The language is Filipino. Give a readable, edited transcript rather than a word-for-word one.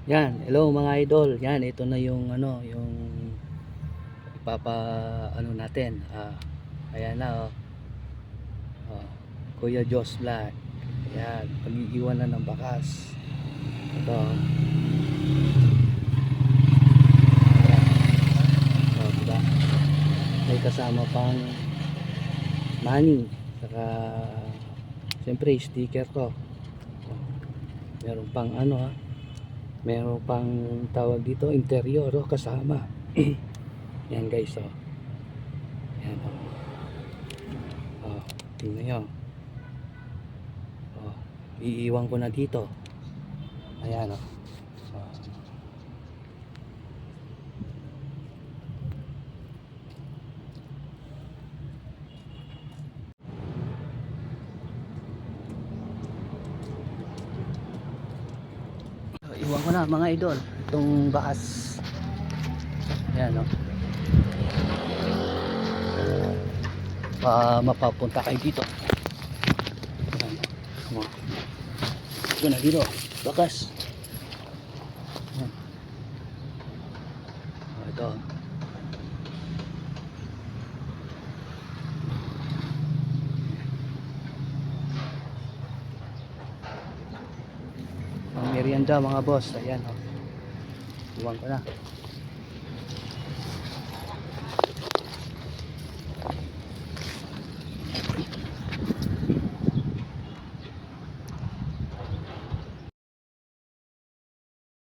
Yan, hello mga idol. Yan, ito na yung yung ipapa natin. Ayan na oh. Oh, Kuya Jos Vlog. Ayan, pag-iiwan na ng bakas. Ito. Oh, diba? May kasama pang money. Saka siyempre sticker to. Oh, meron pang meron pang tawag dito interior kasama. Yan guys yan tingnan nyo. Iiwan ko na dito. Ayan iwan ko na mga idol itong bakas. Ayan mapapunta kayo dito. Ito na dito bakas. Ayan. Ito ang merienda mga boss. Ayan iwan ko na.